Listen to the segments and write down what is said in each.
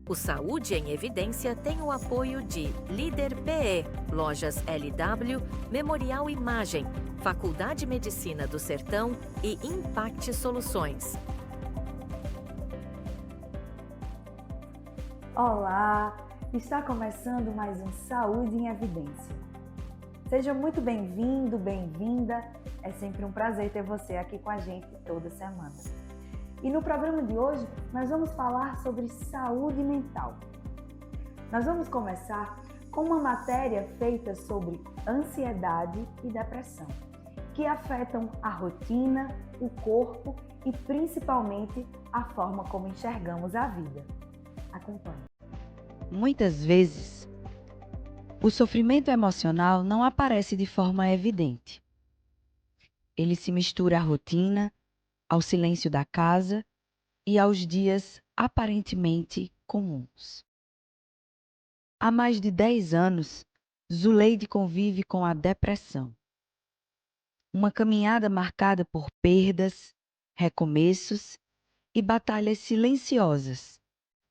O Saúde em Evidência tem o apoio de Líder PE, Lojas LW, Memorial Imagem, Faculdade Medicina do Sertão e Impact Soluções. Olá! Está começando mais um Saúde em Evidência. Seja muito bem-vindo, bem-vinda. É sempre um prazer ter você aqui com a gente toda semana. E no programa de hoje, nós vamos falar sobre saúde mental. Nós vamos começar com uma matéria feita sobre ansiedade e depressão, que afetam a rotina, o corpo e principalmente a forma como enxergamos a vida. Acompanhe. Muitas vezes, o sofrimento emocional não aparece de forma evidente. Ele se mistura à rotina, ao silêncio da casa e aos dias aparentemente comuns. Há mais de 10 anos, Zuleide convive com a depressão. Uma caminhada marcada por perdas, recomeços e batalhas silenciosas,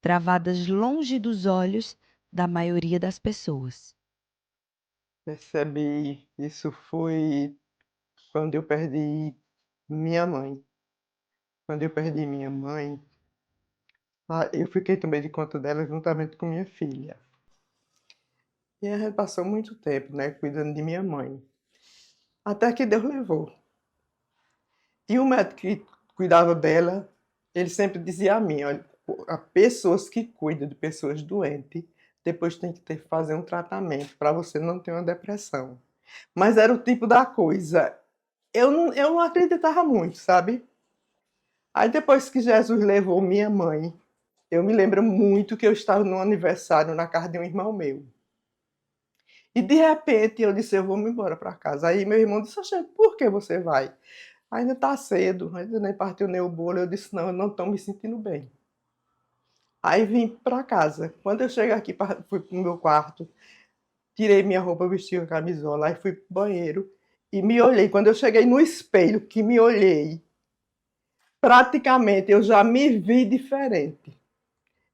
travadas longe dos olhos da maioria das pessoas. Percebi isso foi quando eu perdi minha mãe. Quando eu perdi minha mãe, eu fiquei também de conta dela juntamente com minha filha. E a gente passou muito tempo, né, cuidando de minha mãe. Até que Deus levou. E o médico que cuidava dela, ele sempre dizia a mim, olha, as pessoas que cuidam de pessoas doentes, depois tem que fazer um tratamento para você não ter uma depressão. Mas era o tipo da coisa. Eu não acreditava muito, sabe? Aí depois que Jesus levou minha mãe, eu me lembro muito que eu estava no aniversário na casa de um irmão meu. E de repente eu disse, eu vou me embora para casa. Aí meu irmão disse, Oxê, por que você vai? Ainda está cedo, ainda nem partiu nem o bolo. Eu disse, não, eu não estou me sentindo bem. Aí vim para casa. Quando eu cheguei aqui, fui para o meu quarto, tirei minha roupa, vesti a camisola, aí fui para o banheiro e me olhei. Quando eu cheguei no espelho, que me olhei, praticamente eu já me vi diferente.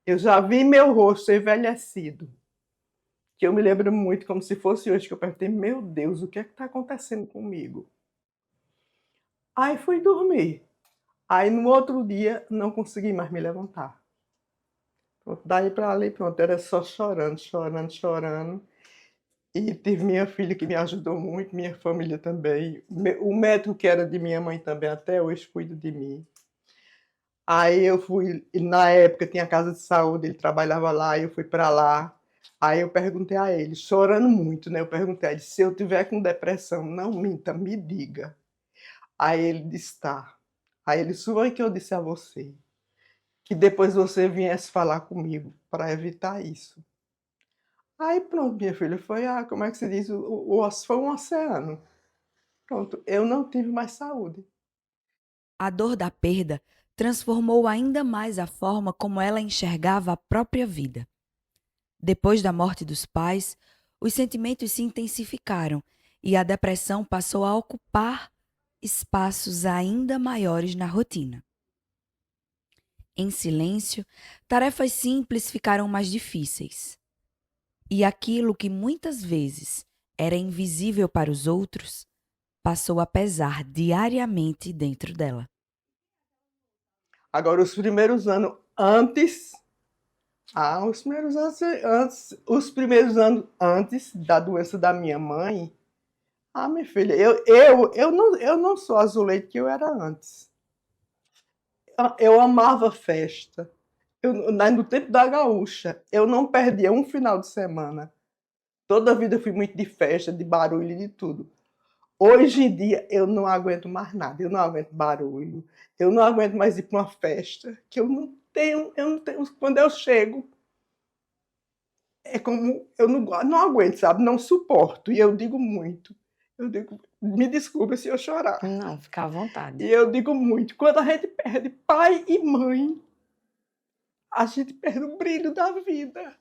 Eu já vi meu rosto envelhecido. Que eu me lembro muito, como se fosse hoje, que eu perguntei, meu Deus, o que é que está acontecendo comigo? Aí fui dormir. Aí no outro dia não consegui mais me levantar. Pronto, daí para ali, pronto, era só chorando, chorando, chorando. E tive minha filha que me ajudou muito, minha família também. O médico que era de minha mãe também até hoje cuida de mim. Aí eu fui, na época tinha casa de saúde, ele trabalhava lá, eu fui para lá. Aí eu perguntei a ele, chorando muito, né? Eu perguntei a ele, se eu tiver com depressão, não minta, me diga. Aí ele disse, tá. Aí ele disse, foi que eu disse a você, que depois você viesse falar comigo para evitar isso. Aí pronto, minha filha, foi, como é que se diz? Foi um oceano. Pronto, eu não tive mais saúde. A dor da perda transformou ainda mais a forma como ela enxergava a própria vida. Depois da morte dos pais, os sentimentos se intensificaram e a depressão passou a ocupar espaços ainda maiores na rotina. Em silêncio, tarefas simples ficaram mais difíceis. E aquilo que muitas vezes era invisível para os outros passou a pesar diariamente dentro dela. Agora, os primeiros anos antes. Os primeiros anos antes da doença da minha mãe. Minha filha, eu não sou a Zuleide que eu era antes. Eu amava festa. No tempo da gaúcha, eu não perdia um final de semana. Toda a vida eu fui muito de festa, de barulho e de tudo. Hoje em dia eu não aguento mais nada, eu não aguento barulho, eu não aguento mais ir para uma festa, que eu não tenho, quando eu chego, é como, eu não aguento, sabe, não suporto, e eu digo muito, eu digo, me desculpe se eu chorar, Não, fica à vontade. e eu digo muito, quando a gente perde pai e mãe, a gente perde o brilho da vida,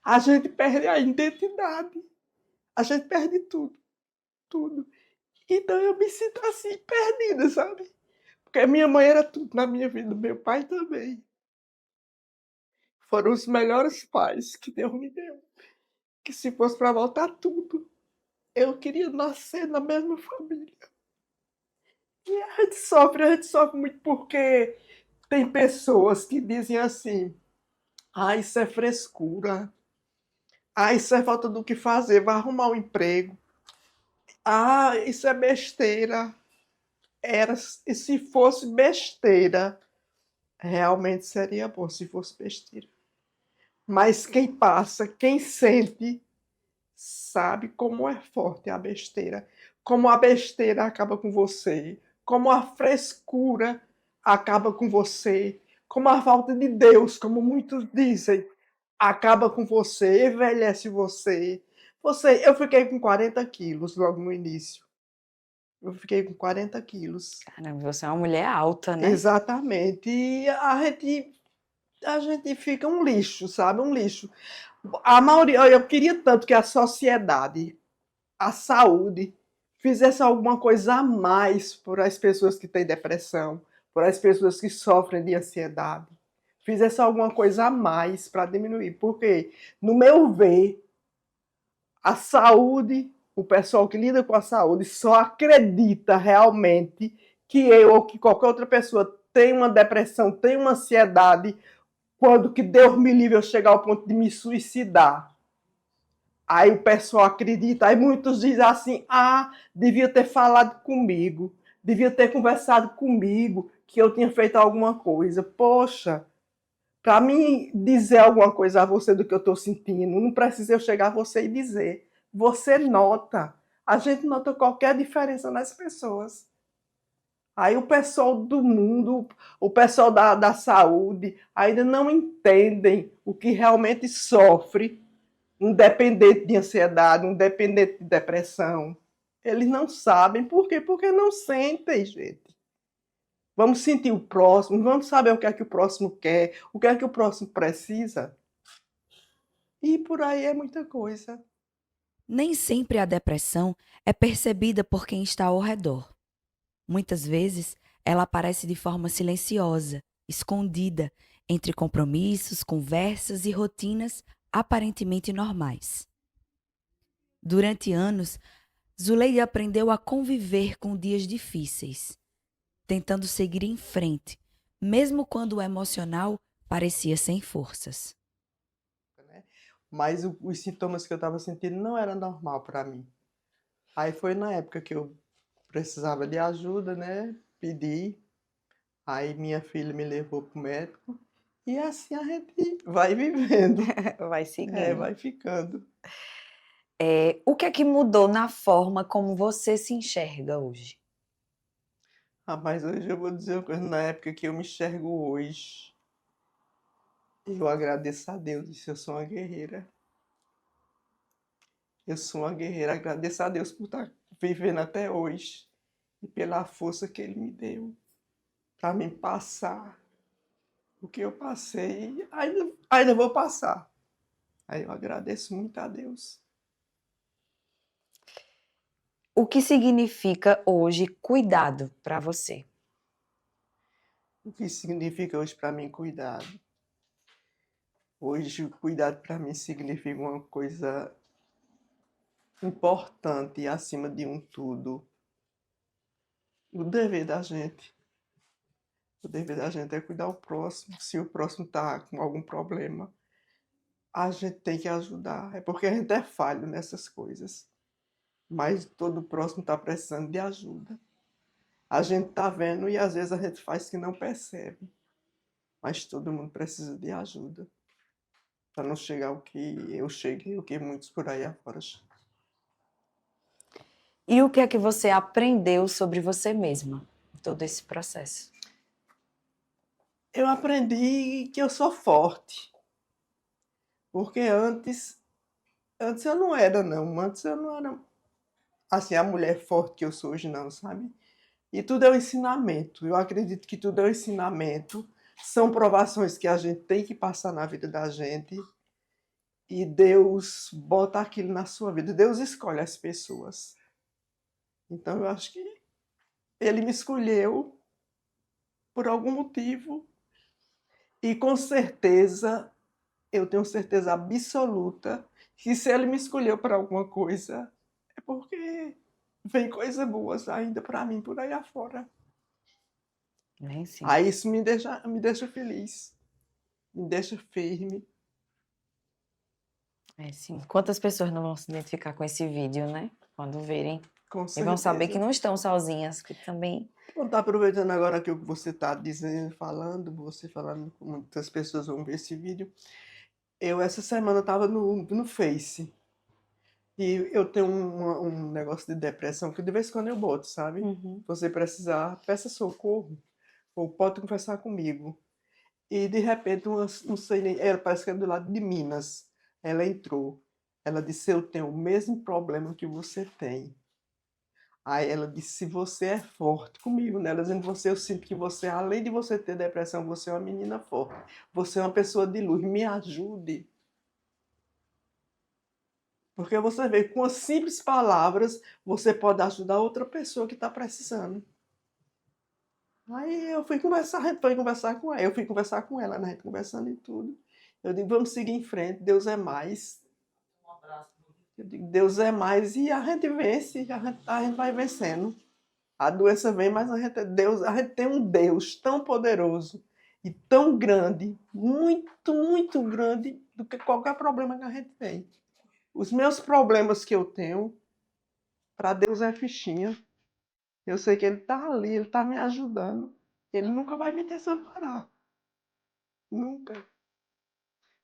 a gente perde a identidade, a gente perde tudo, tudo. Então eu me sinto assim, perdida, sabe? Porque minha mãe era tudo na minha vida, meu pai também. foram os melhores pais que Deus me deu. Que se fosse para voltar tudo, eu queria nascer na mesma família. E a gente sofre muito porque tem pessoas que dizem assim: ah, isso é frescura. Ah, isso é falta do que fazer, vai arrumar um emprego. Ah, isso é besteira. E se fosse besteira, realmente seria bom se fosse besteira. Mas quem passa, quem sente, sabe como é forte a besteira. Como a besteira acaba com você. Como a frescura acaba com você. Como a falta de Deus, como muitos dizem, acaba com você, envelhece você. Eu fiquei com 40 quilos logo no início. Eu fiquei com 40 quilos. Caramba, você é uma mulher alta, né? Exatamente. E a gente fica um lixo, sabe? Um lixo. A maioria, eu queria tanto que a sociedade, a saúde, fizesse alguma coisa a mais por as pessoas que têm depressão, por as pessoas que sofrem de ansiedade. Fizesse alguma coisa a mais para diminuir. Porque, no meu ver, a saúde, o pessoal que lida com a saúde só acredita realmente que eu ou que qualquer outra pessoa tem uma depressão, tem uma ansiedade, quando que Deus me livre eu chegar ao ponto de me suicidar. Aí o pessoal acredita, aí muitos dizem assim: ah, devia ter falado comigo, devia ter conversado comigo, que eu tinha feito alguma coisa. Poxa, para mim dizer alguma coisa a você do que eu estou sentindo, não precisa eu chegar a você e dizer. Você nota. A gente nota qualquer diferença nas pessoas. Aí o pessoal do mundo, o pessoal da saúde, ainda não entendem o que realmente sofre um dependente de ansiedade, um dependente de depressão. Eles não sabem. Por quê? Porque não sentem, gente. Vamos sentir o próximo, vamos saber o que é que o próximo quer, o que é que o próximo precisa. E por aí é muita coisa. Nem sempre a depressão é percebida por quem está ao redor. Muitas vezes, ela aparece de forma silenciosa, escondida, entre compromissos, conversas e rotinas aparentemente normais. Durante anos, Zuleide aprendeu a conviver com dias difíceis, tentando seguir em frente, mesmo quando o emocional parecia sem forças. Mas os sintomas que eu estava sentindo não eram normal para mim. Aí foi na época que eu precisava de ajuda, né? Pedi. Aí minha filha me levou pro médico. E assim a gente vai vivendo. Vai seguindo. Vai ficando. O que é que mudou na forma como você se enxerga hoje? Mas hoje eu vou dizer uma coisa. Na época que eu me enxergo hoje, eu agradeço a Deus. Eu sou uma guerreira. Eu sou uma guerreira. Agradeço a Deus por estar vivendo até hoje. E pela força que Ele me deu. Para me passar o que eu passei. Ainda vou passar. Aí eu agradeço muito a Deus. O que significa hoje cuidado para você? O que significa hoje para mim cuidado? Hoje o cuidado para mim significa uma coisa importante e acima de um tudo. O dever da gente. O dever da gente é cuidar do próximo. Se o próximo está com algum problema, a gente tem que ajudar. É porque a gente é falho nessas coisas. Mas todo próximo está precisando de ajuda. A gente está vendo e às vezes a gente faz que não percebe. Mas todo mundo precisa de ajuda. Para não chegar o que eu cheguei, o que muitos por aí afora chegam. E o que é que você aprendeu sobre você mesma em todo esse processo? Eu aprendi que eu sou forte. Porque antes eu não era, não. Antes eu não era assim, a mulher forte que eu sou hoje, não, sabe? E tudo é um ensinamento. Eu acredito que tudo é um ensinamento. São provações que a gente tem que passar na vida da gente. E Deus bota aquilo na sua vida. Deus escolhe as pessoas. Então eu acho que Ele me escolheu por algum motivo. E com certeza eu tenho certeza absoluta que se ele me escolheu para alguma coisa, é porque vem coisas boas ainda para mim por aí afora. Né, sim. Aí isso me deixa feliz, me deixa firme. É, sim. Quantas pessoas não vão se identificar com esse vídeo, né? Quando verem. Com E vão saber que certeza. não estão sozinhas, que também. Bom, tá aproveitando agora que o que você está dizendo, você falando, muitas pessoas vão ver esse vídeo. Eu, essa semana, estava no Face. E eu tenho um negócio de depressão que de vez em quando eu boto, sabe? Uhum. Se você precisar, peça socorro. Ou pode conversar comigo. E de repente, não sei nem, ela parece que é do lado de Minas. Ela entrou. Ela disse: eu tenho o mesmo problema que você tem. Aí ela disse: se você é forte comigo, né? Ela dizendo: você, eu sinto que você, além de você ter depressão, você é uma menina forte. Você é uma pessoa de luz. Me ajude. Porque você vê, com as simples palavras, você pode ajudar outra pessoa que está precisando. Aí eu fui conversar, a gente foi conversar com ela. Eu fui conversar com ela, né? A gente conversando e tudo. Eu digo: vamos seguir em frente, Deus é mais. Eu digo: Deus é mais e a gente vence, a gente vai vencendo. A doença vem, mas a gente tem um Deus tão poderoso e tão grande, muito, muito grande, do que qualquer problema que a gente tem. Os meus problemas que eu tenho, para Deus é fichinha. Eu sei que Ele está ali, Ele está me ajudando. Ele nunca vai me desamparar. Nunca.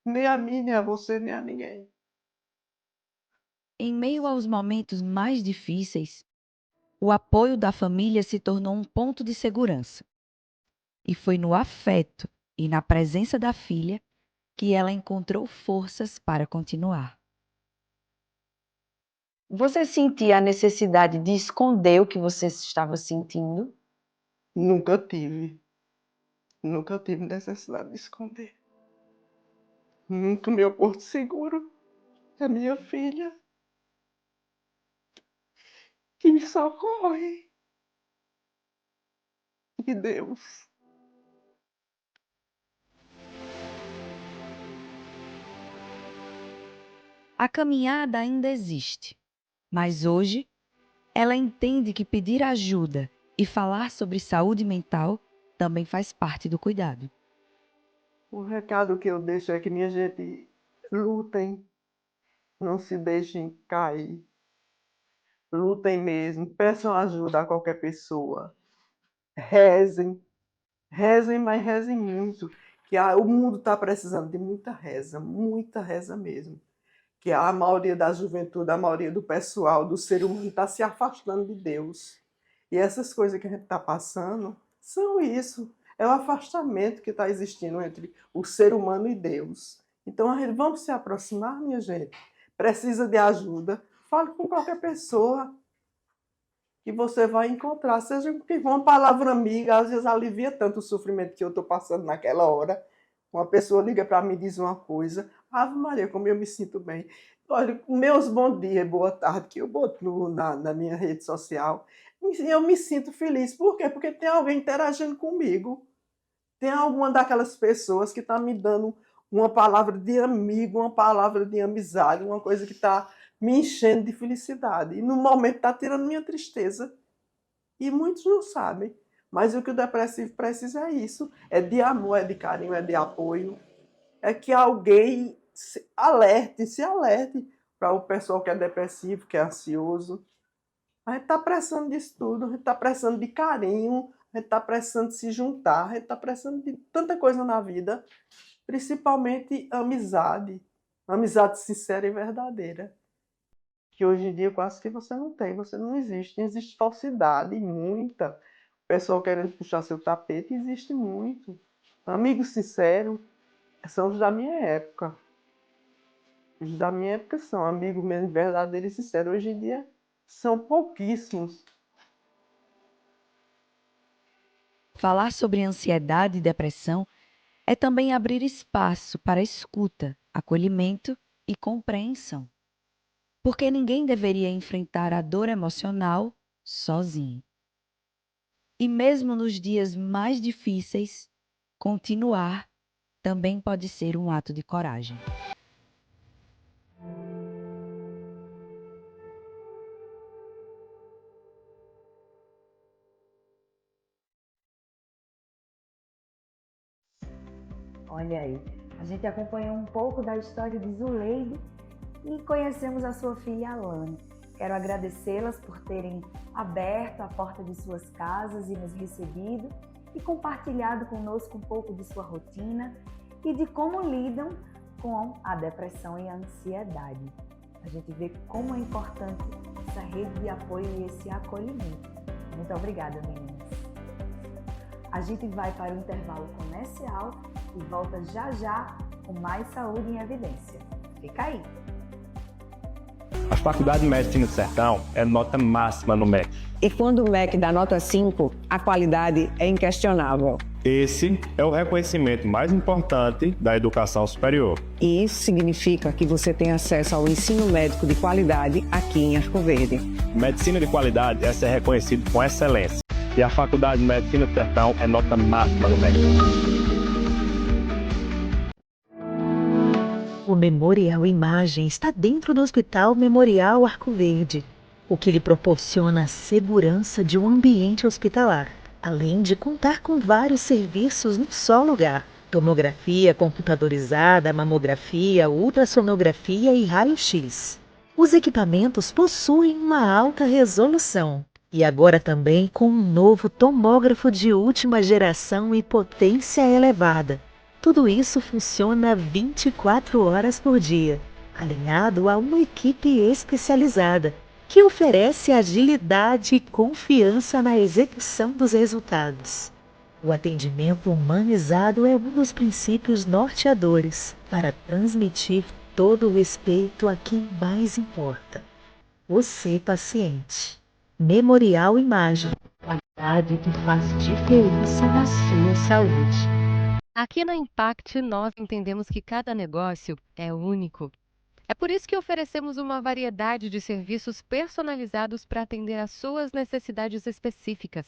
Nem a mim, nem a você, nem a ninguém. Em meio aos momentos mais difíceis, o apoio da família se tornou um ponto de segurança. E foi no afeto e na presença da filha que ela encontrou forças para continuar. Você sentia a necessidade de esconder o que você estava sentindo? Nunca tive. Nunca tive necessidade de esconder. Nunca meu porto seguro é minha filha que me socorre. E Deus. A caminhada ainda existe, mas hoje ela entende que pedir ajuda e falar sobre saúde mental também faz parte do cuidado. O recado que eu deixo é que, minha gente, lutem, não se deixem cair. Lutem mesmo, peçam ajuda a qualquer pessoa. Rezem, rezem, mas rezem muito. Que o mundo está precisando de muita reza mesmo. Que a maioria da juventude, a maioria do pessoal, do ser humano, está se afastando de Deus. E essas coisas que a gente está passando são isso. É o afastamento que está existindo entre o ser humano e Deus. Então, vamos se aproximar, minha gente. Precisa de ajuda, fale com qualquer pessoa que você vai encontrar. Seja uma palavra amiga, às vezes alivia tanto o sofrimento que eu estou passando naquela hora. Uma pessoa liga para mim e diz uma coisa: Ave Maria, como eu me sinto bem. Olha, meus bom dia, boa tarde, que eu boto na minha rede social, eu me sinto feliz. Por quê? Porque tem alguém interagindo comigo. Tem alguma daquelas pessoas que está me dando uma palavra de amigo, uma palavra de amizade, uma coisa que está me enchendo de felicidade. E no momento está tirando minha tristeza. E muitos não sabem. Mas o que o depressivo precisa é isso. É de amor, é de carinho, é de apoio. É que alguém se alerte para o pessoal que é depressivo, que é ansioso. A gente está precisando disso tudo, a gente está precisando de carinho, a gente está precisando de se juntar, a gente está precisando de tanta coisa na vida, principalmente amizade. Amizade sincera e verdadeira. Que hoje em dia quase que você não tem, você não existe. Existe falsidade, muita. O pessoal querendo puxar seu tapete, existe muito. Amigos sinceros são os da minha época. Os da minha época são amigos mesmo verdadeiros e sinceros. Hoje em dia são pouquíssimos. Falar sobre ansiedade e depressão é também abrir espaço para escuta, acolhimento e compreensão. Porque ninguém deveria enfrentar a dor emocional sozinho. E mesmo nos dias mais difíceis, continuar também pode ser um ato de coragem. Olha aí, a gente acompanhou um pouco da história de Zuleide e conhecemos a sua filha Alane. Quero agradecê-las por terem aberto a porta de suas casas e nos recebido e compartilhado conosco um pouco de sua rotina e de como lidam com a depressão e a ansiedade. A gente vê como é importante essa rede de apoio e esse acolhimento. Muito obrigada, meninas. A gente vai para o intervalo comercial e volta já já com mais Saúde em Evidência. Fica aí! A Faculdade de Medicina do Sertão é nota máxima no MEC. E quando o MEC dá nota 5, a qualidade é inquestionável. Esse é o reconhecimento mais importante da educação superior. E isso significa que você tem acesso ao ensino médico de qualidade aqui em Arco Verde. Medicina de qualidade é ser reconhecido com excelência. E a Faculdade de Medicina do Sertão é nota máxima no MEC. O Memorial Imagem está dentro do Hospital Memorial Arco Verde, o que lhe proporciona a segurança de um ambiente hospitalar, além de contar com vários serviços num só lugar: tomografia computadorizada, mamografia, ultrassonografia e raio-x. Os equipamentos possuem uma alta resolução e agora também com um novo tomógrafo de última geração e potência elevada. Tudo isso funciona 24 horas por dia, alinhado a uma equipe especializada, que oferece agilidade e confiança na execução dos resultados. O atendimento humanizado é um dos princípios norteadores para transmitir todo o respeito a quem mais importa: você, paciente. Memorial Imagem, qualidade que faz diferença na sua saúde. Aqui na Impact, nós entendemos que cada negócio é único. É por isso que oferecemos uma variedade de serviços personalizados para atender às suas necessidades específicas.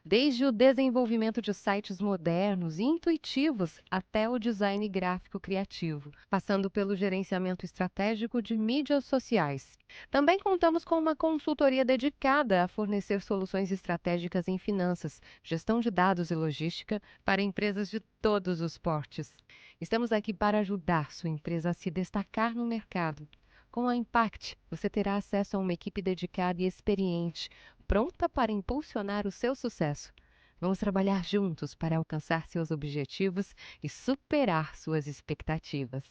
Desde o desenvolvimento de sites modernos e intuitivos até o design gráfico criativo, passando pelo gerenciamento estratégico de mídias sociais. Também contamos com uma consultoria dedicada a fornecer soluções estratégicas em finanças, gestão de dados e logística para empresas de todos os portes. Estamos aqui para ajudar sua empresa a se destacar no mercado. Com a Impact, você terá acesso a uma equipe dedicada e experiente, pronta para impulsionar o seu sucesso. Vamos trabalhar juntos para alcançar seus objetivos e superar suas expectativas.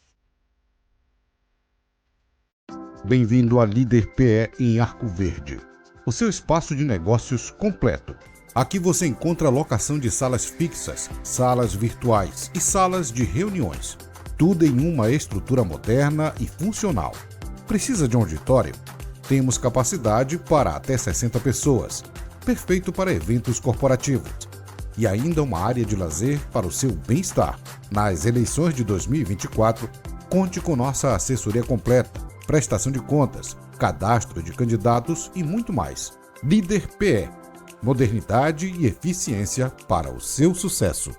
Bem-vindo à Líder PE em Arco Verde, o seu espaço de negócios completo. Aqui você encontra locação de salas fixas, salas virtuais e salas de reuniões. Tudo em uma estrutura moderna e funcional. Precisa de um auditório? Temos capacidade para até 60 pessoas, perfeito para eventos corporativos. E ainda uma área de lazer para o seu bem-estar. Nas eleições de 2024, conte com nossa assessoria completa, prestação de contas, cadastro de candidatos e muito mais. Líder PE, modernidade e eficiência para o seu sucesso.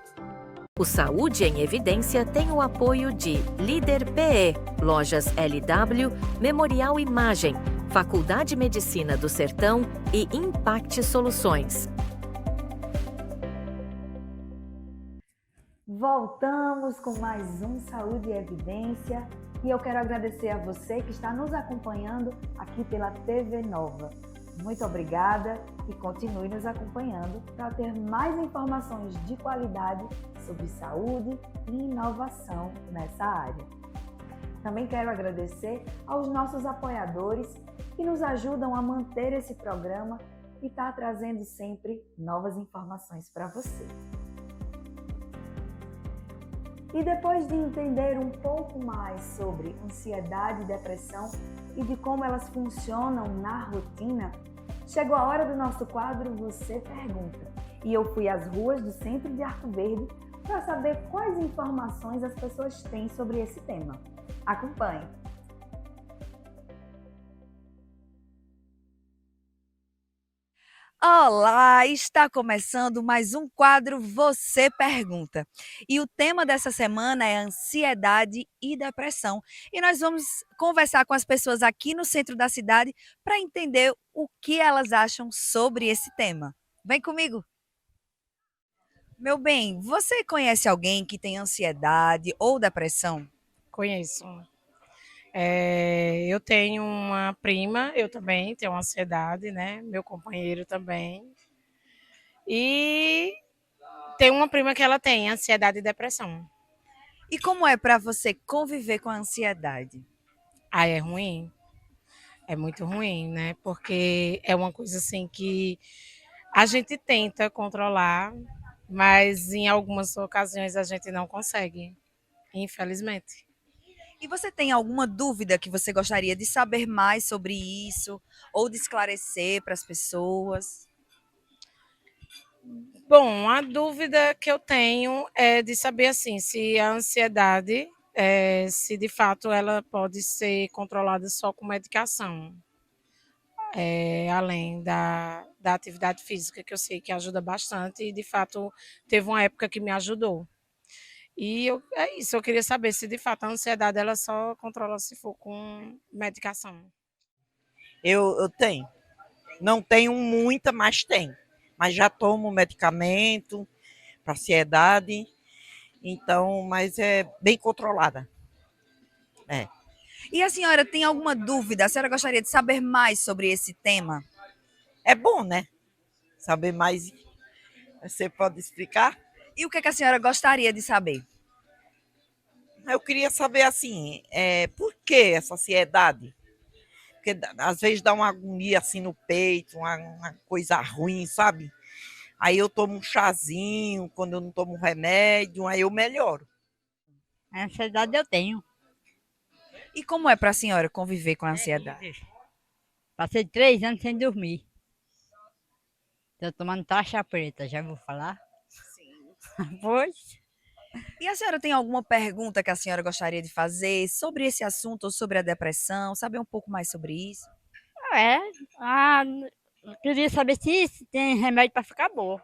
O Saúde em Evidência tem o apoio de Líder PE, Lojas LW, Memorial Imagem, Faculdade de Medicina do Sertão e Impact Soluções. Voltamos com mais um Saúde e Evidência e eu quero agradecer a você que está nos acompanhando aqui pela TV Nova. Muito obrigada e continue nos acompanhando para ter mais informações de qualidade sobre saúde e inovação nessa área. Também quero agradecer aos nossos apoiadores que nos ajudam a manter esse programa e está trazendo sempre novas informações para você. E depois de entender um pouco mais sobre ansiedade e depressão e de como elas funcionam na rotina, chegou a hora do nosso quadro Você Pergunta. E eu fui às ruas do centro de Arco Verde para saber quais informações as pessoas têm sobre esse tema. Acompanhe! Olá, está começando mais um quadro Você Pergunta. E o tema dessa semana é ansiedade e depressão. E nós vamos conversar com as pessoas aqui no centro da cidade para entender o que elas acham sobre esse tema. Vem comigo. Meu bem, você conhece alguém que tem ansiedade ou depressão? Conheço. Eu tenho uma prima, eu também tenho ansiedade, né? Meu companheiro também. E tem uma prima que ela tem ansiedade e depressão. E como é para você conviver com a ansiedade? É ruim. É muito ruim, né? Porque é uma coisa assim que a gente tenta controlar, mas em algumas ocasiões a gente não consegue, infelizmente. E você tem alguma dúvida que você gostaria de saber mais sobre isso ou de esclarecer para as pessoas? Bom, a dúvida que eu tenho é de saber assim, se a ansiedade, se de fato ela pode ser controlada só com medicação, além da atividade física, que eu sei que ajuda bastante, e de fato teve uma época que me ajudou. É isso, eu queria saber se de fato a ansiedade ela só controla se for com medicação. Eu tenho. Não tenho muita, mas tenho. Mas já tomo medicamento para ansiedade, então, mas é bem controlada. E a senhora tem alguma dúvida? A senhora gostaria de saber mais sobre esse tema? É bom, né? Saber mais. Você pode explicar? E o que a senhora gostaria de saber? Eu queria saber assim, por que essa ansiedade? Porque às vezes dá uma agonia assim no peito, uma coisa ruim, sabe? Aí eu tomo um chazinho, quando eu não tomo um remédio, aí eu melhoro. A ansiedade eu tenho. E como é para a senhora conviver com a ansiedade? Passei 3 anos sem dormir. Tô tomando taxa preta, já vou falar? Sim. Pois. E a senhora tem alguma pergunta que a senhora gostaria de fazer sobre esse assunto ou sobre a depressão? Saber um pouco mais sobre isso? Eu queria saber se tem remédio para ficar boa.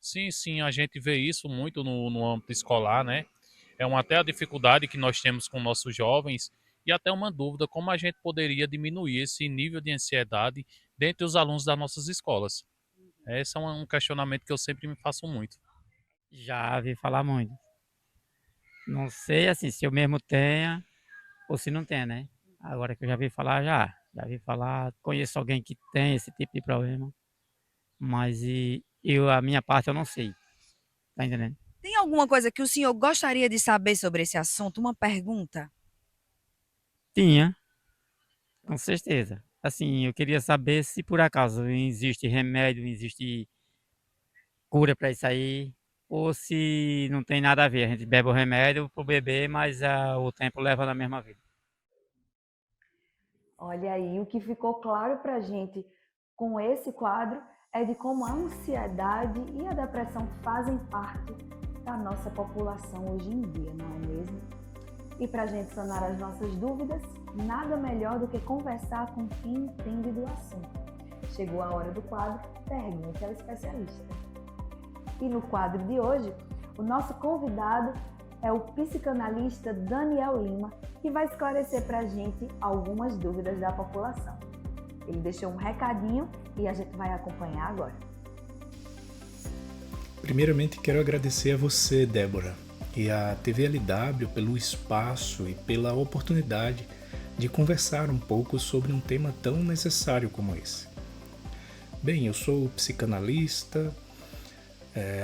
Sim, a gente vê isso muito no âmbito escolar, né? Até a dificuldade que nós temos com nossos jovens e até uma dúvida como a gente poderia diminuir esse nível de ansiedade dentre os alunos das nossas escolas. Esse é um questionamento que eu sempre me faço muito. Já vi falar muito. Não sei assim se eu mesmo tenha ou se não tem, né? Agora que eu já vi falar, já vi falar, conheço alguém que tem esse tipo de problema, mas a minha parte eu não sei. Tá entendendo? Tem alguma coisa que o senhor gostaria de saber sobre esse assunto? Uma pergunta? Tinha, com certeza. Assim, eu queria saber se por acaso existe remédio, existe cura para isso aí, ou se não tem nada a ver. A gente bebe o remédio pro bebê, mas o tempo leva na mesma vida. Olha aí, o que ficou claro para a gente com esse quadro é de como a ansiedade e a depressão fazem parte da nossa população hoje em dia, não é mesmo? E para a gente sanar as nossas dúvidas, nada melhor do que conversar com quem entende do assunto. Chegou a hora do quadro Pergunte ao Especialista. E no quadro de hoje, o nosso convidado é o psicanalista Daniel Lima, que vai esclarecer para a gente algumas dúvidas da população. Ele deixou um recadinho e a gente vai acompanhar agora. Primeiramente, quero agradecer a você, Débora, e a TV LW pelo espaço e pela oportunidade de conversar um pouco sobre um tema tão necessário como esse. Bem, eu sou psicanalista,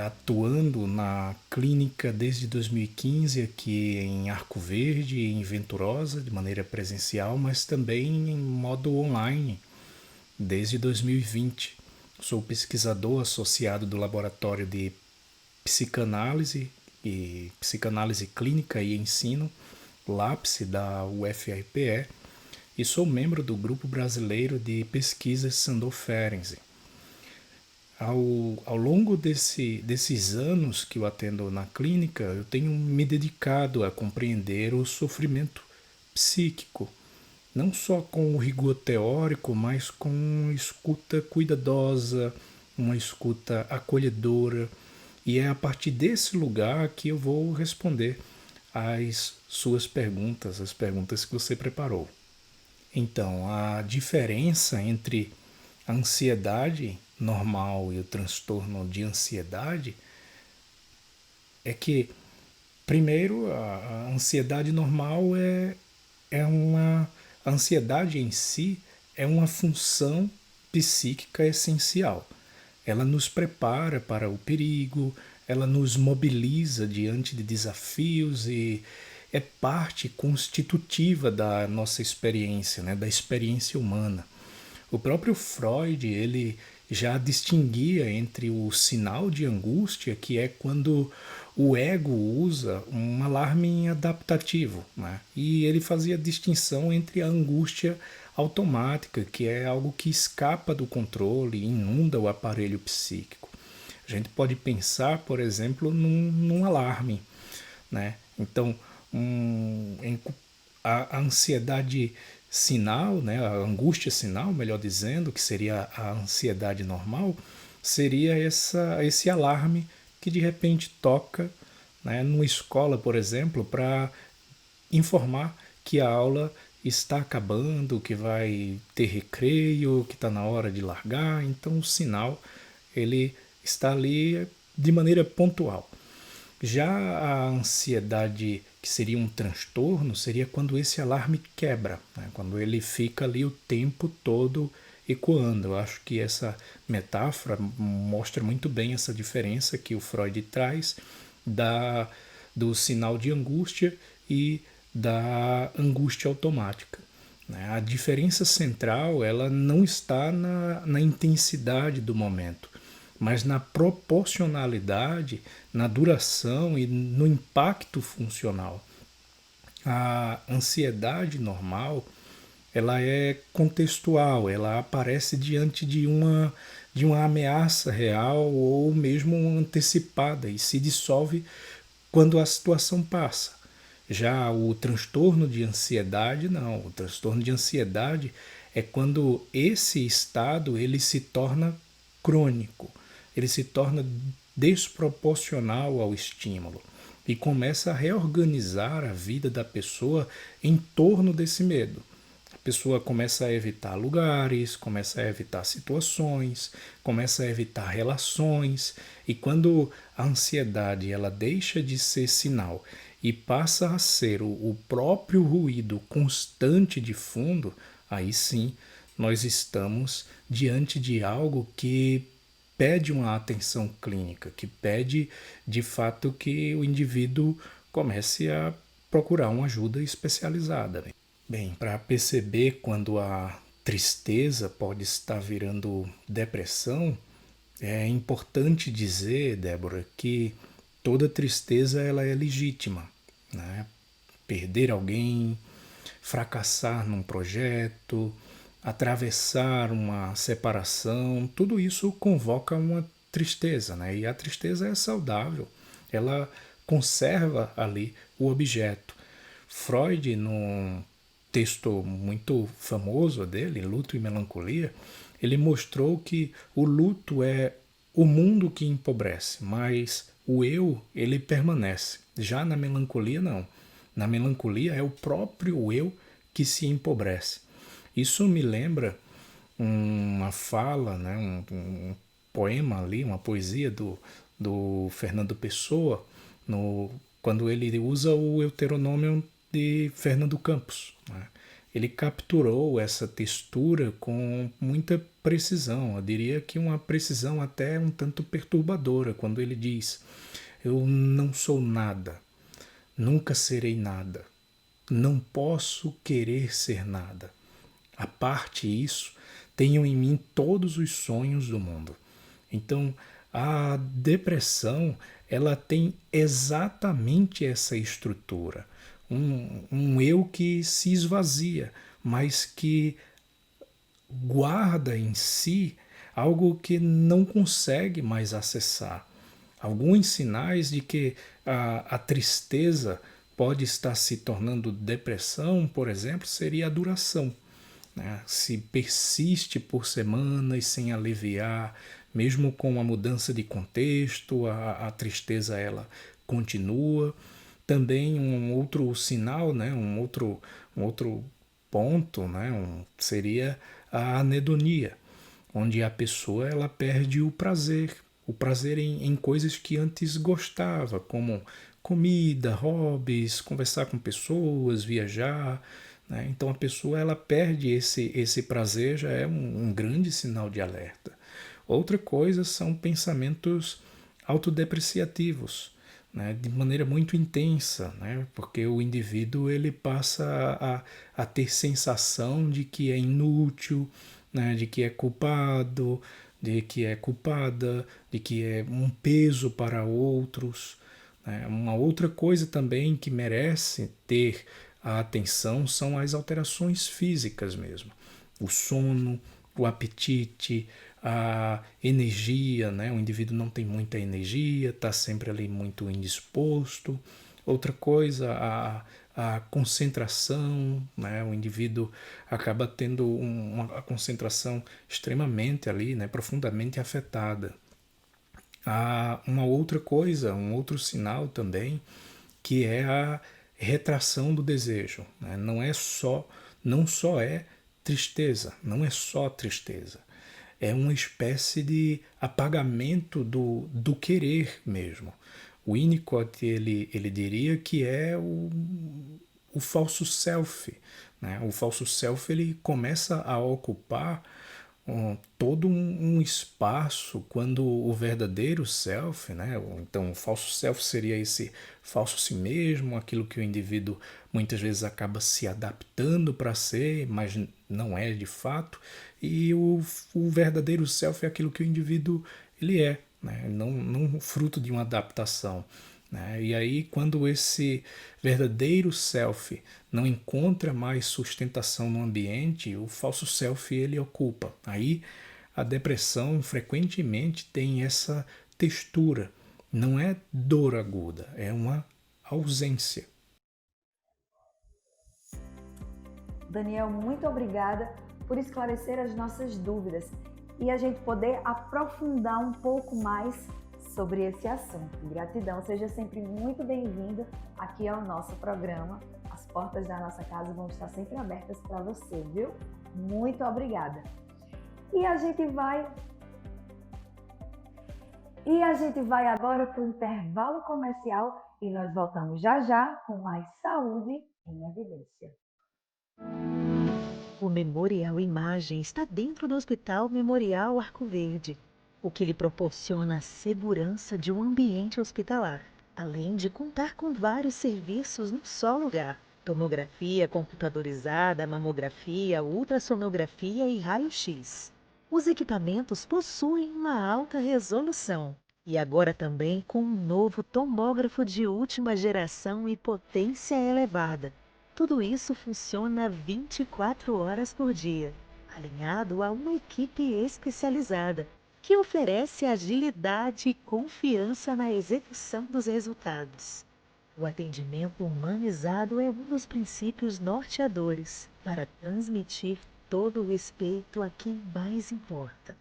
atuando na clínica desde 2015 aqui em Arco Verde e em Venturosa, de maneira presencial, mas também em modo online, desde 2020. Sou pesquisador associado do Laboratório de Psicanálise e Psicanálise Clínica e Ensino, LAPSE, da UFRPE, e sou membro do Grupo Brasileiro de Pesquisas Sandor Ferenczi. Ao longo desses anos que eu atendo na clínica, eu tenho me dedicado a compreender o sofrimento psíquico não só com o rigor teórico, mas com uma escuta cuidadosa, uma escuta acolhedora. E é a partir desse lugar que eu vou responder às suas perguntas, as perguntas que você preparou. Então, a diferença entre a ansiedade normal e o transtorno de ansiedade é que, primeiro, a ansiedade normal a ansiedade em si é uma função psíquica essencial. Ela nos prepara para o perigo, ela nos mobiliza diante de desafios e é parte constitutiva da nossa experiência, né, da experiência humana. O próprio Freud, ele já distinguia entre o sinal de angústia, que é quando o ego usa um alarme adaptativo, né? E ele fazia distinção entre a angústia automática, que é algo que escapa do controle, inunda o aparelho psíquico. A gente pode pensar, por exemplo, num alarme, né? Então, a ansiedade sinal, né, a angústia sinal, melhor dizendo, que seria a ansiedade normal, seria esse alarme que de repente toca, né, numa escola, por exemplo, para informar que a aula está acabando, que vai ter recreio, que está na hora de largar. Então o sinal ele está ali de maneira pontual. Já a ansiedade, que seria um transtorno, seria quando esse alarme quebra, né? Quando ele fica ali o tempo todo ecoando. Eu acho que essa metáfora mostra muito bem essa diferença que o Freud traz do sinal de angústia e da angústia automática. A diferença central ela não está na intensidade do momento, mas na proporcionalidade, na duração e no impacto funcional. A ansiedade normal, ela é contextual, ela aparece diante de uma ameaça real ou mesmo antecipada e se dissolve quando a situação passa. Já o transtorno de ansiedade, não. O transtorno de ansiedade é quando esse estado ele se torna crônico, ele se torna desproporcional ao estímulo e começa a reorganizar a vida da pessoa em torno desse medo. A pessoa começa a evitar lugares, começa a evitar situações, começa a evitar relações, e quando a ansiedade ela deixa de ser sinal e passa a ser o próprio ruído constante de fundo, aí sim nós estamos diante de algo que pede uma atenção clínica, que pede de fato que o indivíduo comece a procurar uma ajuda especializada. Bem, para perceber quando a tristeza pode estar virando depressão, é importante dizer, Débora, que toda tristeza ela é legítima, né? Perder alguém, fracassar num projeto, atravessar uma separação, tudo isso convoca uma tristeza, né? E a tristeza é saudável, ela conserva ali o objeto. Freud, num texto muito famoso dele, Luto e Melancolia, ele mostrou que o luto é o mundo que empobrece, mas o eu, ele permanece. Já na melancolia, não. Na melancolia é o próprio eu que se empobrece. Isso me lembra uma fala, né, um poema ali, uma poesia do Fernando Pessoa, quando ele usa o Deuteronômio de Fernando Campos, né? Ele capturou essa textura com muita precisão, eu diria que uma precisão até um tanto perturbadora, quando ele diz: eu não sou nada, nunca serei nada, não posso querer ser nada. A parte isso, tenho em mim todos os sonhos do mundo. Então, a depressão, ela tem exatamente essa estrutura. Um eu que se esvazia, mas que guarda em si algo que não consegue mais acessar. Alguns sinais de que a tristeza pode estar se tornando depressão, por exemplo, seria a duração, né? Se persiste por semanas sem aliviar, mesmo com a mudança de contexto, a tristeza ela continua. Também um outro sinal, né? um outro ponto, né? Seria a anedonia, onde a pessoa ela perde o prazer em coisas que antes gostava, como comida, hobbies, conversar com pessoas, viajar, né? Então a pessoa ela perde esse prazer, já é um grande sinal de alerta. Outra coisa são pensamentos autodepreciativos, né? De maneira muito intensa, né? Porque o indivíduo ele passa a ter sensação de que é inútil, né? De que é culpado, de que é culpada, de que é um peso para outros. Uma outra coisa também que merece ter a atenção são as alterações físicas mesmo. O sono, o apetite, a energia, né? O indivíduo não tem muita energia, está sempre ali muito indisposto. Outra coisa, a concentração, né? O indivíduo acaba tendo uma concentração extremamente ali, né? Profundamente afetada. Há uma outra coisa, um outro sinal também, que é a retração do desejo, né? Não só é tristeza, não é só tristeza. É uma espécie de apagamento do querer mesmo. O Winnicott ele diria que é o falso self, né? O falso self ele começa a ocupar todo um espaço quando o verdadeiro self, né? Então o falso self seria esse falso si mesmo, aquilo que o indivíduo muitas vezes acaba se adaptando para ser, mas não é de fato, e o verdadeiro self é aquilo que o indivíduo ele é, né? Não fruto de uma adaptação, né? E aí quando esse verdadeiro self não encontra mais sustentação no ambiente, o falso self ele ocupa. Aí a depressão frequentemente tem essa textura, não é dor aguda, é uma ausência. Daniel, muito obrigada por esclarecer as nossas dúvidas e a gente poder aprofundar um pouco mais sobre esse assunto. Gratidão, seja sempre muito bem-vindo aqui ao nosso programa. As portas da nossa casa vão estar sempre abertas para você, viu? Muito obrigada. E a gente vai agora para o intervalo comercial e nós voltamos já já com mais Saúde em Evidência. O Memorial Imagem está dentro do Hospital Memorial Arco Verde, o que lhe proporciona a segurança de um ambiente hospitalar, além de contar com vários serviços num só lugar: tomografia computadorizada, mamografia, ultrassonografia e raio-x. Os equipamentos possuem uma alta resolução e agora também com um novo tomógrafo de última geração e potência elevada. Tudo isso funciona 24 horas por dia, alinhado a uma equipe especializada, que oferece agilidade e confiança na execução dos resultados. O atendimento humanizado é um dos princípios norteadores para transmitir todo o respeito a quem mais importa: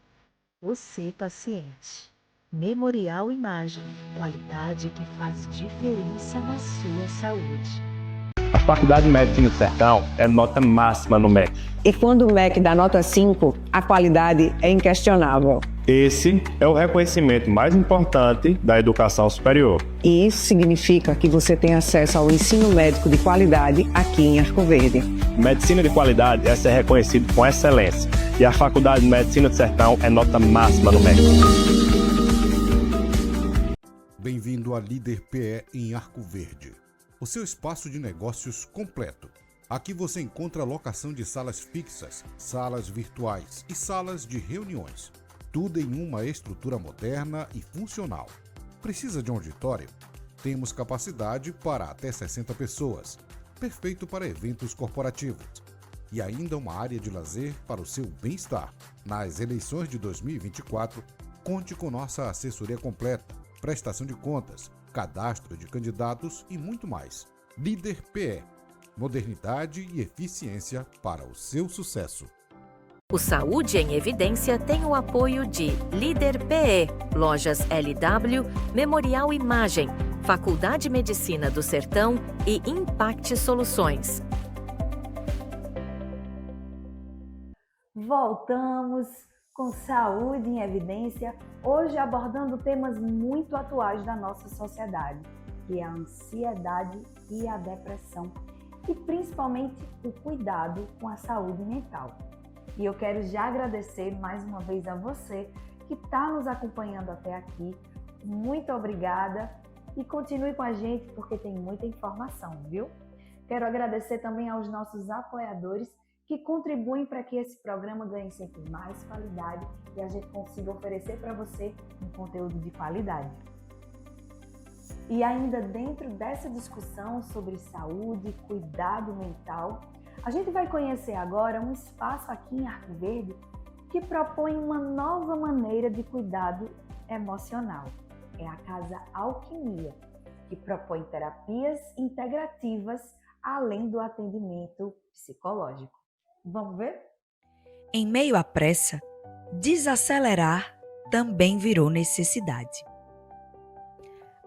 você, paciente. Memorial Imagem, qualidade que faz diferença na sua saúde. A Faculdade de Medicina do Sertão é nota máxima no MEC. E quando o MEC dá nota 5, a qualidade é inquestionável. Esse é o reconhecimento mais importante da educação superior. E isso significa que você tem acesso ao ensino médico de qualidade aqui em Arco Verde. Medicina de qualidade é ser reconhecido com excelência. E a Faculdade de Medicina do Sertão é nota máxima no MEC. Bem-vindo à Líder PE em Arco Verde, o seu espaço de negócios completo. Aqui você encontra a locação de salas fixas, salas virtuais e salas de reuniões. Tudo em uma estrutura moderna e funcional. Precisa de um auditório? Temos capacidade para até 60 pessoas. Perfeito para eventos corporativos. E ainda uma área de lazer para o seu bem-estar. Nas eleições de 2024, conte com nossa assessoria completa, prestação de contas, cadastro de candidatos e muito mais. Líder PE. Modernidade e eficiência para o seu sucesso. O Saúde em Evidência tem o apoio de Líder PE, Lojas LW, Memorial Imagem, Faculdade de Medicina do Sertão e Impact Soluções. Voltamos com Saúde em Evidência, hoje abordando temas muito atuais da nossa sociedade, que é a ansiedade e a depressão, e principalmente o cuidado com a saúde mental. E eu quero já agradecer mais uma vez a você que está nos acompanhando até aqui. Muito obrigada e continue com a gente porque tem muita informação, viu? Quero agradecer também aos nossos apoiadores que contribuem para que esse programa ganhe sempre mais qualidade e a gente consiga oferecer para você um conteúdo de qualidade. E ainda dentro dessa discussão sobre saúde e cuidado mental, a gente vai conhecer agora um espaço aqui em Arco Verde que propõe uma nova maneira de cuidado emocional. É a Casa Alquimia, que propõe terapias integrativas além do atendimento psicológico. Vamos ver? Em meio à pressa, desacelerar também virou necessidade.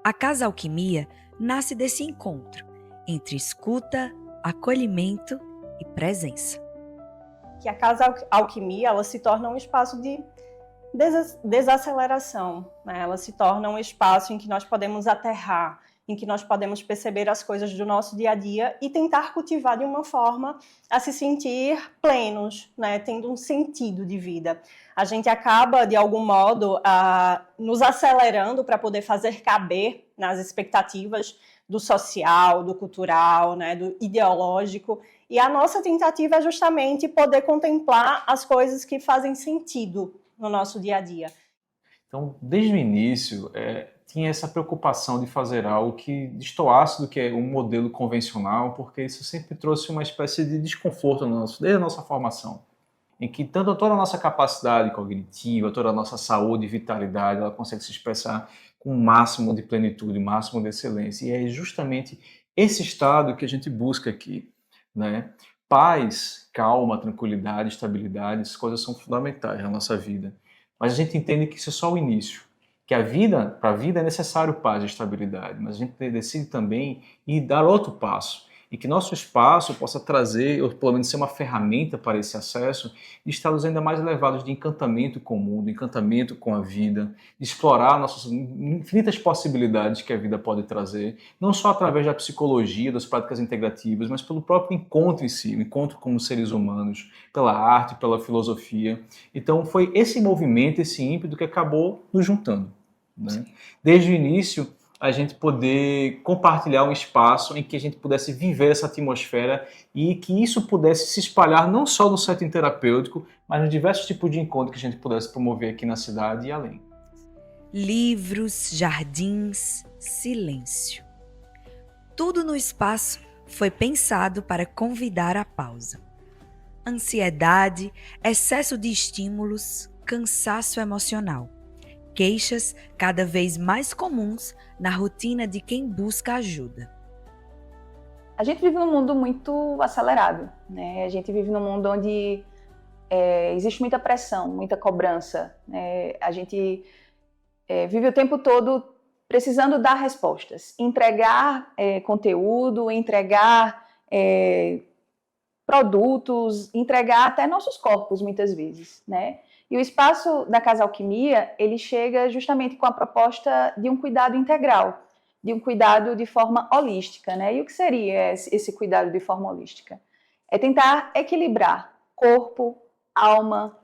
A Casa Alquimia nasce desse encontro entre escuta, acolhimento e presença. Que a Casa Alquimia ela se torna um espaço de desaceleração, né? Ela se torna um espaço em que nós podemos aterrar, em que nós podemos perceber as coisas do nosso dia a dia e tentar cultivar de uma forma a se sentir plenos, né? Tendo um sentido de vida. A gente acaba, de algum modo, nos acelerando para poder fazer caber nas expectativas do social, do cultural, né? Do ideológico. E a nossa tentativa é justamente poder contemplar as coisas que fazem sentido no nosso dia a dia. Então, desde o início, tinha essa preocupação de fazer algo que destoasse do que é um modelo convencional, porque isso sempre trouxe uma espécie de desconforto desde a nossa formação, em que tanto toda a nossa capacidade cognitiva, toda a nossa saúde e vitalidade, ela consegue se expressar com o máximo de plenitude, o máximo de excelência. E é justamente esse estado que a gente busca aqui, né? Paz, calma, tranquilidade, estabilidade, essas coisas são fundamentais na nossa vida. Mas a gente entende que isso é só o início, que para a vida é necessário paz e estabilidade, mas a gente decide também ir dar outro passo, e que nosso espaço possa trazer, ou pelo menos ser uma ferramenta para esse acesso, de estados ainda mais elevados de encantamento com o mundo, de encantamento com a vida, de explorar nossas infinitas possibilidades que a vida pode trazer, não só através da psicologia, das práticas integrativas, mas pelo próprio encontro em si, o encontro como seres humanos, pela arte, pela filosofia. Então foi esse movimento, esse ímpeto que acabou nos juntando, né? Desde o início, a gente poder compartilhar um espaço em que a gente pudesse viver essa atmosfera e que isso pudesse se espalhar não só no setting terapêutico, mas nos diversos tipos de encontro que a gente pudesse promover aqui na cidade e além. Livros, jardins, silêncio. Tudo no espaço foi pensado para convidar à pausa. Ansiedade, excesso de estímulos, cansaço emocional. Queixas cada vez mais comuns na rotina de quem busca ajuda. A gente vive num mundo muito acelerado, né? A gente vive num mundo onde existe muita pressão, muita cobrança, né? A gente vive o tempo todo precisando dar respostas, entregar conteúdo, entregar produtos, entregar até nossos corpos muitas vezes, né? E o espaço da Casa Alquimia, ele chega justamente com a proposta de um cuidado integral, de um cuidado de forma holística, né? E o que seria esse cuidado de forma holística? É tentar equilibrar corpo, alma,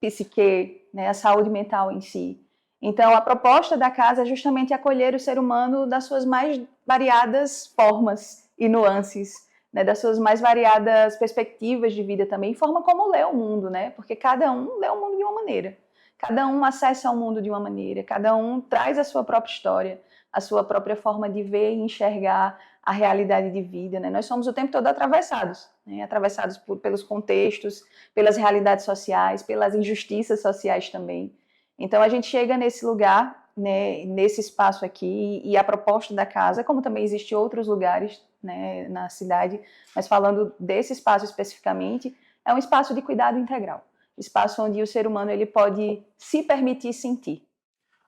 psique, né? A saúde mental em si. Então, a proposta da casa é justamente acolher o ser humano das suas mais variadas formas e nuances, né, das suas mais variadas perspectivas de vida também, forma como lê o mundo, né? Porque cada um lê o mundo de uma maneira, cada um acessa o mundo de uma maneira, cada um traz a sua própria história, a sua própria forma de ver e enxergar a realidade de vida, né? Nós somos o tempo todo atravessados, né? Atravessados pelos contextos, pelas realidades sociais, pelas injustiças sociais também. Então a gente chega nesse lugar, né, nesse espaço aqui, e a proposta da casa, como também existem outros lugares né, na cidade, mas falando desse espaço especificamente, é um espaço de cuidado integral, espaço onde o ser humano ele pode se permitir sentir.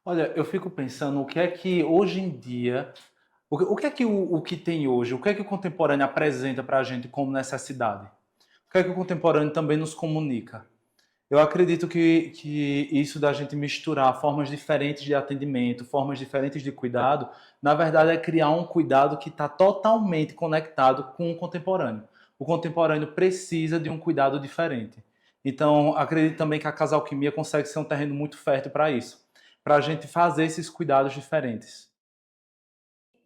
Olha, eu fico pensando o que é que hoje em dia, o que é que o que tem hoje, o que é que o contemporâneo apresenta para a gente como necessidade? O que é que o contemporâneo também nos comunica? Eu acredito que isso da gente misturar formas diferentes de atendimento, formas diferentes de cuidado, na verdade é criar um cuidado que está totalmente conectado com o contemporâneo. O contemporâneo precisa de um cuidado diferente. Então, acredito também que a Casa Alquimia consegue ser um terreno muito fértil para isso, para a gente fazer esses cuidados diferentes.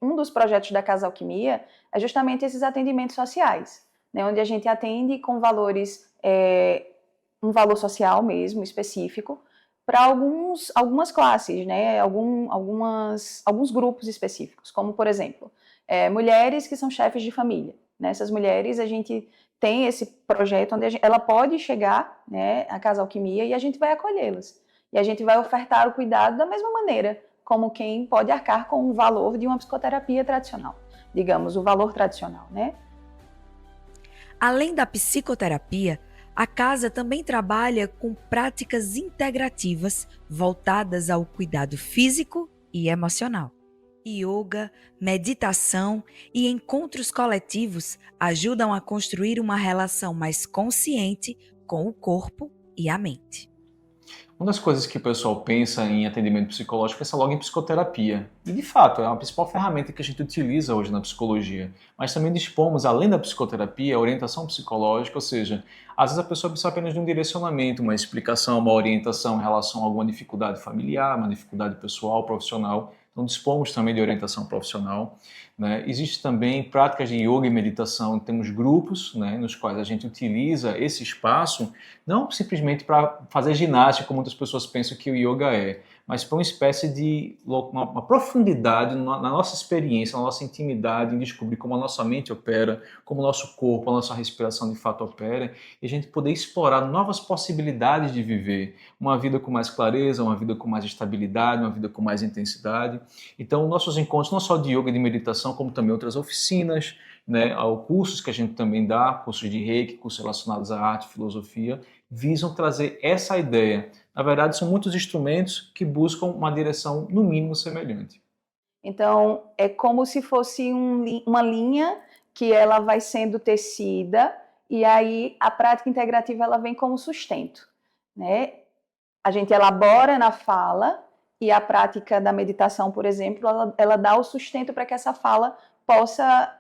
Um dos projetos da Casa Alquimia é justamente esses atendimentos sociais, né, onde a gente atende com valores, um valor social mesmo, específico, para algumas classes, né, alguns grupos específicos, como, por exemplo, mulheres que são chefes de família. Nessas mulheres, a gente tem esse projeto onde ela pode chegar, né, à Casa Alquimia e a gente vai acolhê-las. E a gente vai ofertar o cuidado da mesma maneira, como quem pode arcar com o valor de uma psicoterapia tradicional, digamos, o valor tradicional, né? Além da psicoterapia, a casa também trabalha com práticas integrativas voltadas ao cuidado físico e emocional. Yoga, meditação e encontros coletivos ajudam a construir uma relação mais consciente com o corpo e a mente. Uma das coisas que o pessoal pensa em atendimento psicológico pensa logo em psicoterapia. E, de fato, é a principal ferramenta que a gente utiliza hoje na psicologia. Mas também dispomos, além da psicoterapia, a orientação psicológica, ou seja, às vezes a pessoa precisa apenas de um direcionamento, uma explicação, uma orientação em relação a alguma dificuldade familiar, uma dificuldade pessoal, profissional. Então, dispomos também de orientação profissional. Né? Existe também práticas de yoga e meditação, temos grupos, né, nos quais a gente utiliza esse espaço, não simplesmente para fazer ginástica, como muitas pessoas pensam que o yoga é, mas para uma espécie de uma profundidade na nossa experiência, na nossa intimidade, em descobrir como a nossa mente opera, como o nosso corpo, a nossa respiração de fato opera, e a gente poder explorar novas possibilidades de viver uma vida com mais clareza, uma vida com mais estabilidade, uma vida com mais intensidade. Então, nossos encontros, não só de yoga e de meditação, como também outras oficinas, né, cursos que a gente também dá, cursos de Reiki, cursos relacionados à arte, filosofia, visam trazer essa ideia. Na verdade, são muitos instrumentos que buscam uma direção, no mínimo, semelhante. Então, é como se fosse uma linha que ela vai sendo tecida e aí a prática integrativa ela vem como sustento, né? A gente elabora na fala e a prática da meditação, por exemplo, ela dá o sustento para que essa fala possa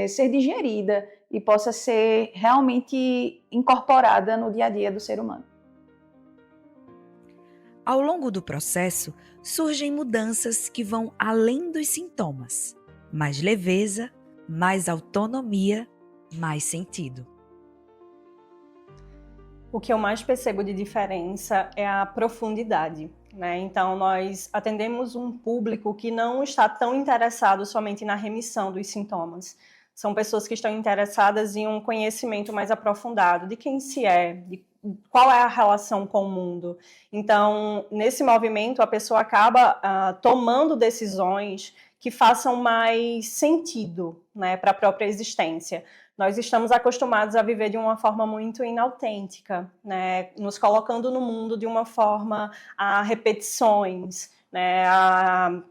ser digerida e possa ser realmente incorporada no dia a dia do ser humano. Ao longo do processo, surgem mudanças que vão além dos sintomas. Mais leveza, mais autonomia, mais sentido. O que eu mais percebo de diferença é a profundidade, né? Então, nós atendemos um público que não está tão interessado somente na remissão dos sintomas. São pessoas que estão interessadas em um conhecimento mais aprofundado de quem se é, de qual é a relação com o mundo. Então, nesse movimento, a pessoa acaba tomando decisões que façam mais sentido, né, para a própria existência. Nós estamos acostumados a viver de uma forma muito inautêntica, né, nos colocando no mundo de uma forma a repetições, né, a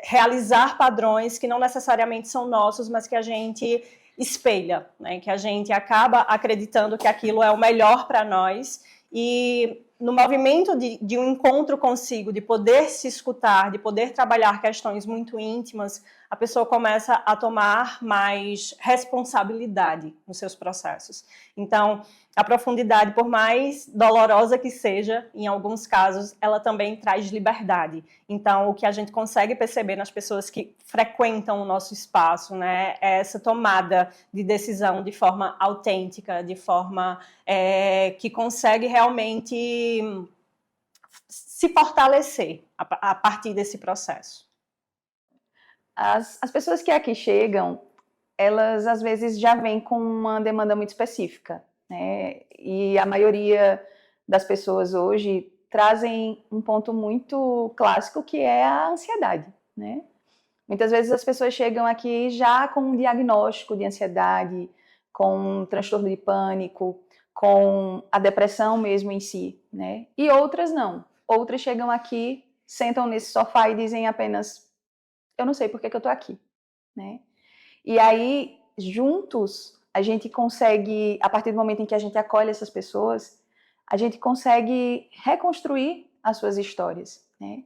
realizar padrões que não necessariamente são nossos, mas que a gente espelha, né? Que a gente acaba acreditando que aquilo é o melhor para nós e no movimento de um encontro consigo, de poder se escutar, de poder trabalhar questões muito íntimas, a pessoa começa a tomar mais responsabilidade nos seus processos. Então, a profundidade, por mais dolorosa que seja, em alguns casos, ela também traz liberdade. Então, o que a gente consegue perceber nas pessoas que frequentam o nosso espaço, né, é essa tomada de decisão de forma autêntica, de forma que consegue realmente se fortalecer a partir desse processo. As pessoas que aqui chegam, elas às vezes já vêm com uma demanda muito específica, né? E a maioria das pessoas hoje trazem um ponto muito clássico que é a ansiedade, né? Muitas vezes as pessoas chegam aqui já com um diagnóstico de ansiedade, com um transtorno de pânico, com a depressão mesmo em si, né? E outras não. Outras chegam aqui, sentam nesse sofá e dizem apenas, eu não sei por que eu tô aqui, né? E aí, juntos, a gente consegue, a partir do momento em que a gente acolhe essas pessoas, a gente consegue reconstruir as suas histórias, né?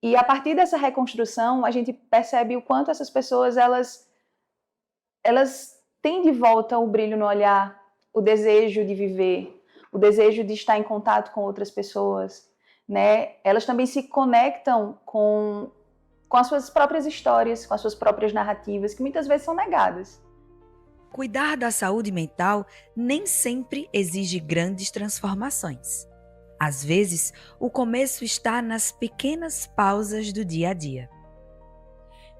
E a partir dessa reconstrução, a gente percebe o quanto essas pessoas, elas têm de volta o brilho no olhar, o desejo de viver, o desejo de estar em contato com outras pessoas, né? Elas também se conectam com as suas próprias histórias, com as suas próprias narrativas, que muitas vezes são negadas. Cuidar da saúde mental nem sempre exige grandes transformações. Às vezes, o começo está nas pequenas pausas do dia a dia.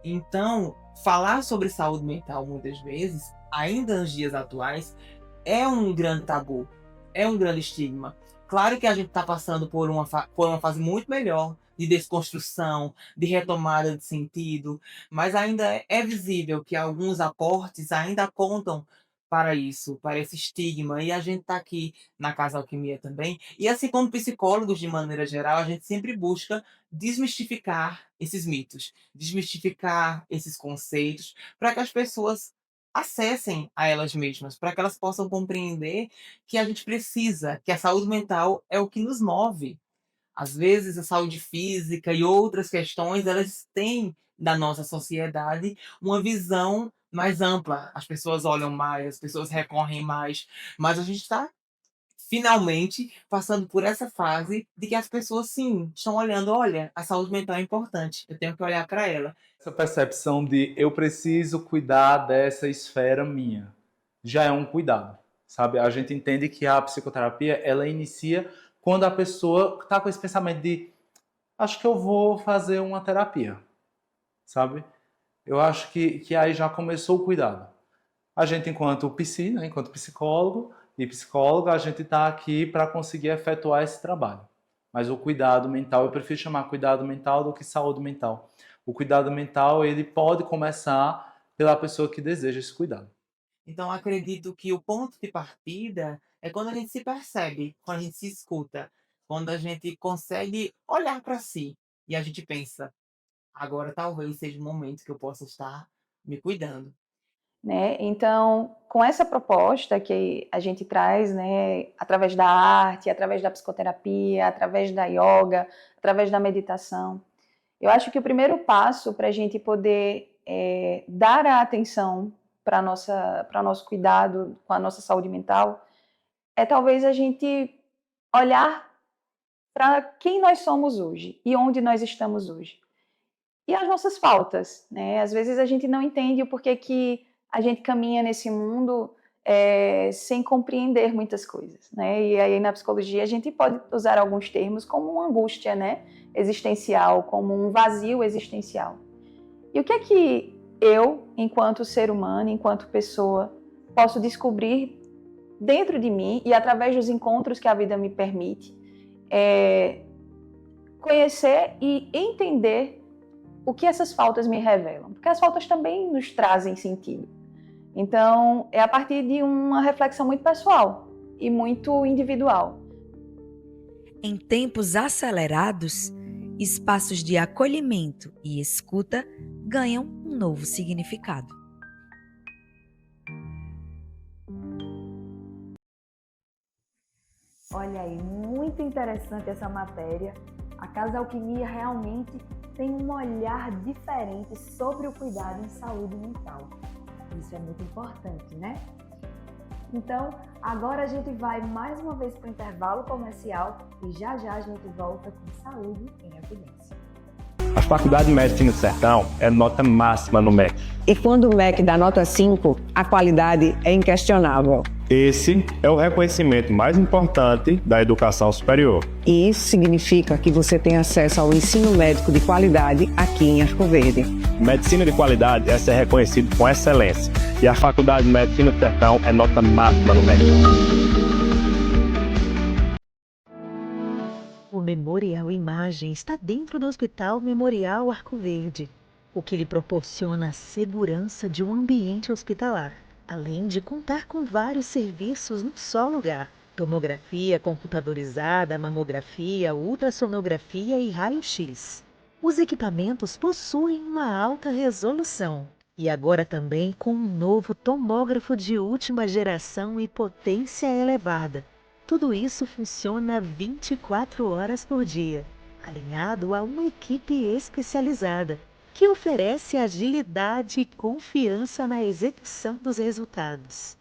Então, falar sobre saúde mental muitas vezes, ainda nos dias atuais, é um grande tabu, é um grande estigma. Claro que a gente está passando por uma fase muito melhor de desconstrução, de retomada de sentido, mas ainda é visível que alguns aportes ainda contam para isso, para esse estigma, e a gente está aqui na Casa Alquimia também, e assim como psicólogos de maneira geral, a gente sempre busca desmistificar esses mitos, desmistificar esses conceitos, para que as pessoas acessem a elas mesmas, para que elas possam compreender que a gente precisa, que a saúde mental é o que nos move. Às vezes a saúde física e outras questões, elas têm da nossa sociedade uma visão mais ampla. As pessoas olham mais, as pessoas recorrem mais, mas a gente está finalmente passando por essa fase de que as pessoas sim estão olhando, olha, a saúde mental é importante, eu tenho que olhar para ela. Essa percepção de eu preciso cuidar dessa esfera minha já é um cuidado, sabe? A gente entende que a psicoterapia, ela inicia quando a pessoa está com esse pensamento de acho que eu vou fazer uma terapia, sabe? Eu acho que aí já começou o cuidado. A gente, enquanto psi, né, enquanto psicólogo e psicóloga, a gente está aqui para conseguir efetuar esse trabalho. Mas o cuidado mental, eu prefiro chamar cuidado mental do que saúde mental. O cuidado mental, ele pode começar pela pessoa que deseja esse cuidado. Então, acredito que o ponto de partida é quando a gente se percebe, quando a gente se escuta, quando a gente consegue olhar para si e a gente pensa, agora talvez seja o momento que eu possa estar me cuidando. Né? Então, com essa proposta que a gente traz, né, através da arte, através da psicoterapia, através da yoga, através da meditação, eu acho que o primeiro passo para a gente poder dar a atenção para o nosso cuidado com a nossa saúde mental é talvez a gente olhar para quem nós somos hoje e onde nós estamos hoje. E as nossas faltas, né? Às vezes a gente não entende o porquê que a gente caminha nesse mundo sem compreender muitas coisas, né? E aí na psicologia a gente pode usar alguns termos como uma angústia, né, existencial, como um vazio existencial. E o que é que eu, enquanto ser humano, enquanto pessoa, posso descobrir dentro de mim e através dos encontros que a vida me permite, conhecer e entender o que essas faltas me revelam? Porque as faltas também nos trazem sentido. Então, é a partir de uma reflexão muito pessoal e muito individual. Em tempos acelerados, espaços de acolhimento e escuta ganham um novo significado. Olha aí, muito interessante essa matéria. A Casa Alquimia realmente tem um olhar diferente sobre o cuidado em saúde mental. Isso é muito importante, né? Então, agora a gente vai mais uma vez para o intervalo comercial e já já a gente volta com Saúde em Evidência. A Faculdade de Medicina do Sertão é nota máxima no MEC. E quando o MEC dá nota 5, a qualidade é inquestionável. Esse é o reconhecimento mais importante da educação superior. E isso significa que você tem acesso ao ensino médico de qualidade aqui em Arco Verde. Medicina de qualidade é ser reconhecido com excelência. E a Faculdade de Medicina do Sertão é nota máxima no MEC. O Memorial Imagem está dentro do Hospital Memorial Arco Verde. o que lhe proporciona a segurança de um ambiente hospitalar, além de contar com vários serviços num só lugar: tomografia computadorizada, mamografia, ultrassonografia e raio-x. Os equipamentos possuem uma alta resolução e agora também com um novo tomógrafo de última geração e potência elevada. Tudo isso funciona 24 horas por dia, alinhado a uma equipe especializada, que oferece agilidade e confiança na execução dos resultados.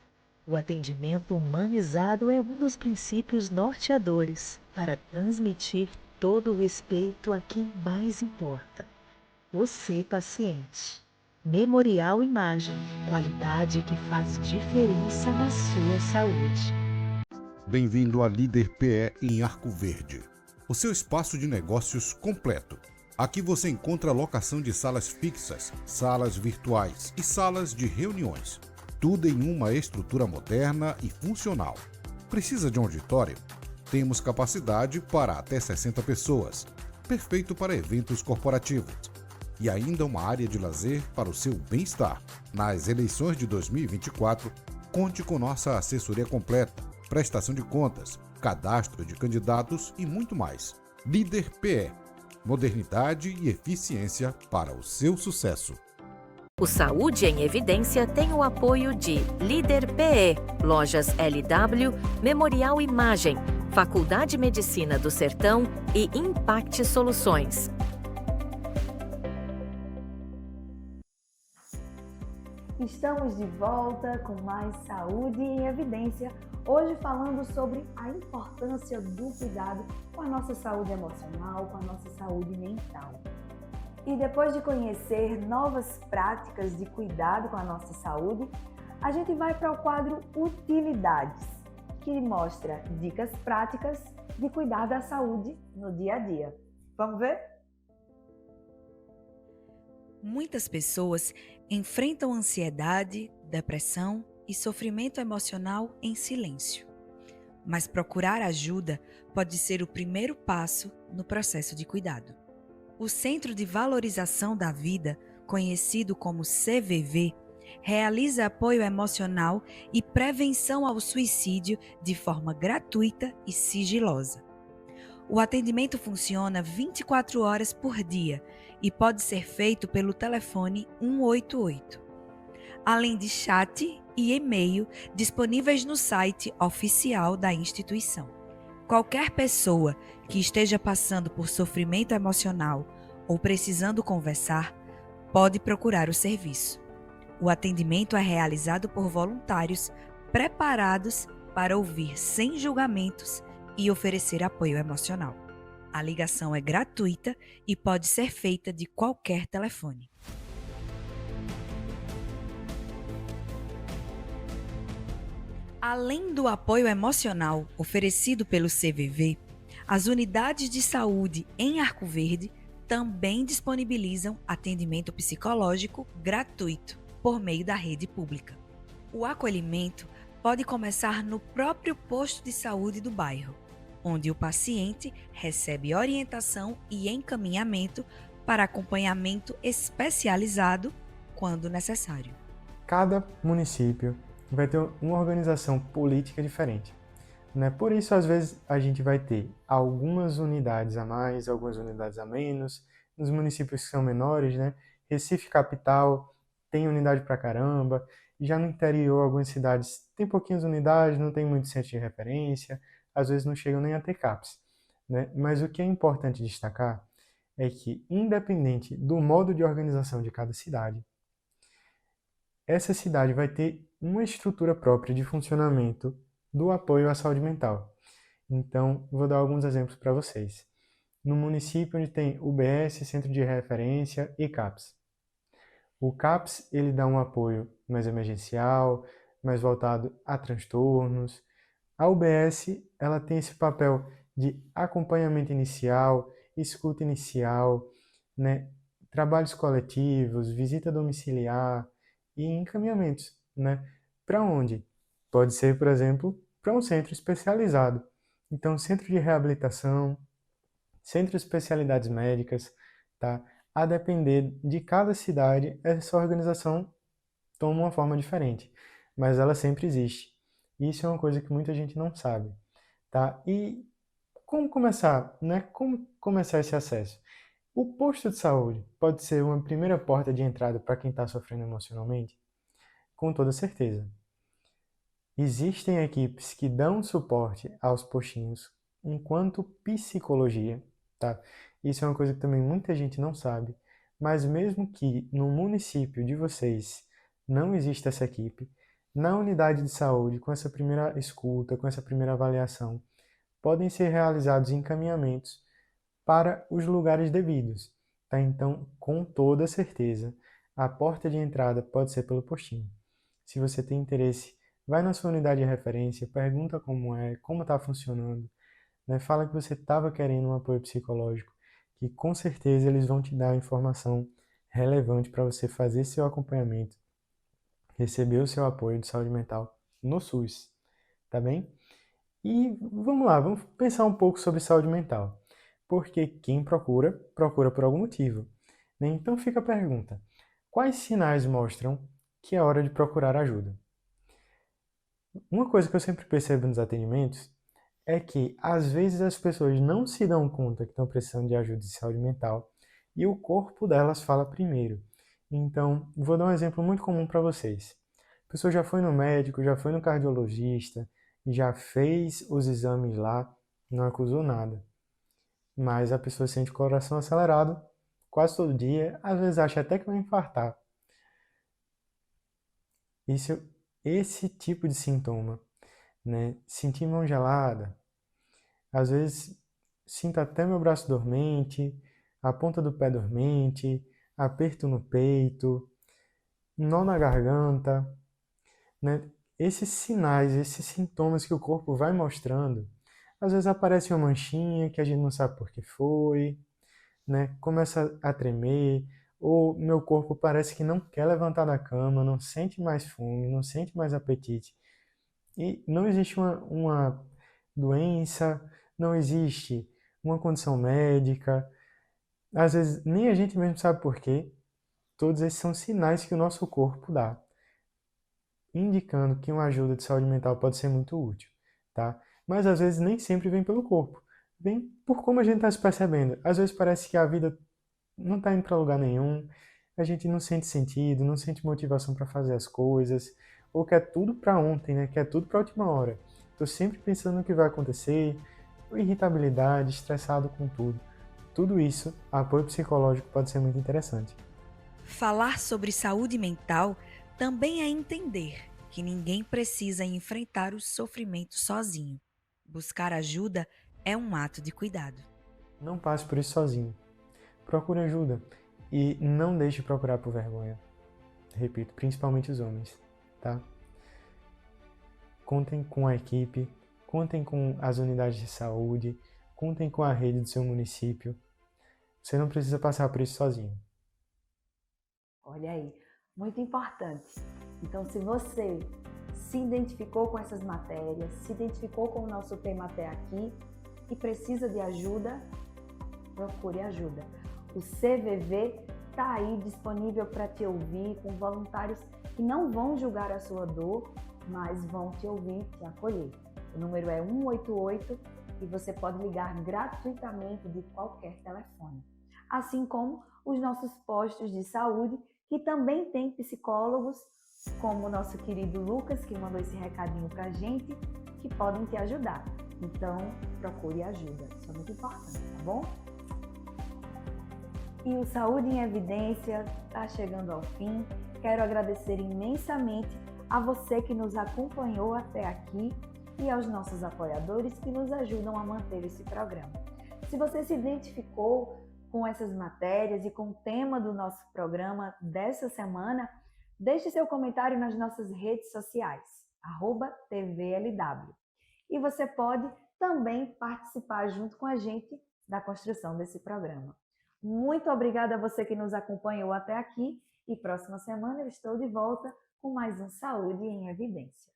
O atendimento humanizado é um dos princípios norteadores para transmitir todo o respeito a quem mais importa: você, paciente. Memorial Imagem, qualidade que faz diferença na sua saúde. Bem-vindo à Líder PE em Arco Verde, o seu espaço de negócios completo. Aqui você encontra locação de salas fixas, salas virtuais e salas de reuniões. Tudo em uma estrutura moderna e funcional. Precisa de um auditório? Temos capacidade para até 60 pessoas, perfeito para eventos corporativos. E ainda uma área de lazer para o seu bem-estar. Nas eleições de 2024, conte com nossa assessoria completa, prestação de contas, cadastro de candidatos e muito mais. Líder PE, modernidade e eficiência para o seu sucesso. O Saúde em Evidência tem o apoio de Líder PE, Lojas LW, Memorial Imagem, Faculdade de Medicina do Sertão e Impact Soluções. Estamos de volta com mais Saúde em Evidência, hoje falando sobre a importância do cuidado com a nossa saúde emocional, com a nossa saúde mental. E depois de conhecer novas práticas de cuidado com a nossa saúde, a gente vai para o quadro Utilidades, que mostra dicas práticas de cuidar da saúde no dia a dia. Vamos ver? Muitas pessoas enfrentam ansiedade, depressão e sofrimento emocional em silêncio. Mas procurar ajuda pode ser o primeiro passo no processo de cuidado. O Centro de Valorização da Vida, conhecido como CVV, realiza apoio emocional e prevenção ao suicídio de forma gratuita e sigilosa. O atendimento funciona 24 horas por dia e pode ser feito pelo telefone 188. Além de chat e e-mail disponíveis no site oficial da instituição. Qualquer pessoa que esteja passando por sofrimento emocional ou precisando conversar, pode procurar o serviço. O atendimento é realizado por voluntários preparados para ouvir sem julgamentos e oferecer apoio emocional. A ligação é gratuita e pode ser feita de qualquer telefone. Além do apoio emocional oferecido pelo CVV, as unidades de saúde em Arco Verde também disponibilizam atendimento psicológico gratuito por meio da rede pública. O acolhimento pode começar no próprio posto de saúde do bairro, onde o paciente recebe orientação e encaminhamento para acompanhamento especializado quando necessário. Cada município vai ter uma organização política diferente, né? Por isso, às vezes, a gente vai ter algumas unidades a mais, algumas unidades a menos. Nos municípios que são menores, né? Recife Capital tem unidade pra caramba. E já no interior, algumas cidades tem pouquinhas unidades, não tem muito centro de referência, às vezes não chegam nem a ter CAPS, né? Mas o que é importante destacar é que, independente do modo de organização de cada cidade, essa cidade vai ter uma estrutura própria de funcionamento do apoio à saúde mental. Então, vou dar alguns exemplos para vocês. No município onde tem UBS, Centro de Referência e CAPS. O CAPS, ele dá um apoio mais emergencial, mais voltado a transtornos. A UBS, ela tem esse papel de acompanhamento inicial, escuta inicial, né? Trabalhos coletivos, visita domiciliar e encaminhamentos, né? Para onde? Pode ser, por exemplo, para um centro especializado. Então, centro de reabilitação, centro de especialidades médicas, tá? a depender de cada cidade, essa organização toma uma forma diferente, mas ela sempre existe. Isso é uma coisa que muita gente não sabe, tá? E como começar, né? Como começar esse acesso? O posto de saúde pode ser uma primeira porta de entrada para quem está sofrendo emocionalmente? Com toda certeza. Existem equipes que dão suporte aos postinhos enquanto psicologia, tá? Isso é uma coisa que também muita gente não sabe, mas mesmo que no município de vocês não exista essa equipe, na unidade de saúde, com essa primeira escuta, com essa primeira avaliação, podem ser realizados encaminhamentos para os lugares devidos, tá? Então, com toda certeza, a porta de entrada pode ser pelo postinho. Se você tem interesse, vai na sua unidade de referência, pergunta como é, como está funcionando, né? Fala que você estava querendo um apoio psicológico, que com certeza eles vão te dar informação relevante para você fazer seu acompanhamento, receber o seu apoio de saúde mental no SUS, tá bem? E vamos lá, vamos pensar um pouco sobre saúde mental. Porque quem procura, procura por algum motivo, né? Então fica a pergunta: quais sinais mostram que é hora de procurar ajuda? Uma coisa que eu sempre percebo nos atendimentos é que, às vezes, as pessoas não se dão conta que estão precisando de ajuda de saúde mental e o corpo delas fala primeiro. Então, vou dar um exemplo muito comum para vocês. A pessoa já foi no médico, já foi no cardiologista, já fez os exames lá, não acusou nada. Mas a pessoa sente o coração acelerado quase todo dia, às vezes acha até que vai infartar. Esse tipo de sintoma, né? Sentir mão gelada, às vezes sinto até meu braço dormente, a ponta do pé dormente, aperto no peito, nó na garganta, né? Esses sinais, esses sintomas que o corpo vai mostrando, às vezes aparece uma manchinha que a gente não sabe por que foi, né? Começa a tremer, ou meu corpo parece que não quer levantar da cama, não sente mais fome, não sente mais apetite. E não existe uma doença, não existe uma condição médica, às vezes nem a gente mesmo sabe por quê. Todos esses são sinais que o nosso corpo dá, indicando que uma ajuda de saúde mental pode ser muito útil, tá? Mas às vezes nem sempre vem pelo corpo, vem por como a gente está se percebendo. Às vezes parece que a vida não está indo para lugar nenhum, a gente não sente sentido, não sente motivação para fazer as coisas, ou quer tudo para ontem, né? Quer tudo para a última hora. Estou sempre pensando no que vai acontecer, irritabilidade, estressado com tudo. Tudo isso, apoio psicológico pode ser muito interessante. Falar sobre saúde mental também é entender que ninguém precisa enfrentar o sofrimento sozinho. Buscar ajuda é um ato de cuidado. Não passe por isso sozinho. Procure ajuda e não deixe de procurar por vergonha. Repito, principalmente os homens, tá? Contem com a equipe, contem com as unidades de saúde, contem com a rede do seu município. Você não precisa passar por isso sozinho. Olha aí, muito importante. Então, se você se identificou com essas matérias, se identificou com o nosso tema até aqui e precisa de ajuda, procure ajuda. O CVV está aí disponível para te ouvir, com voluntários que não vão julgar a sua dor, mas vão te ouvir, te acolher. O número é 188 e você pode ligar gratuitamente de qualquer telefone. Assim como os nossos postos de saúde, que também tem psicólogos, como o nosso querido Lucas, que mandou esse recadinho para a gente, que podem te ajudar. Então, procure ajuda. Isso é muito importante, tá bom? E o Saúde em Evidência está chegando ao fim. Quero agradecer imensamente a você que nos acompanhou até aqui e aos nossos apoiadores que nos ajudam a manter esse programa. Se você se identificou com essas matérias e com o tema do nosso programa dessa semana, deixe seu comentário nas nossas redes sociais, @TVLW. E você pode também participar junto com a gente da construção desse programa. Muito obrigada a você que nos acompanhou até aqui e próxima semana eu estou de volta com mais um Saúde em Evidência.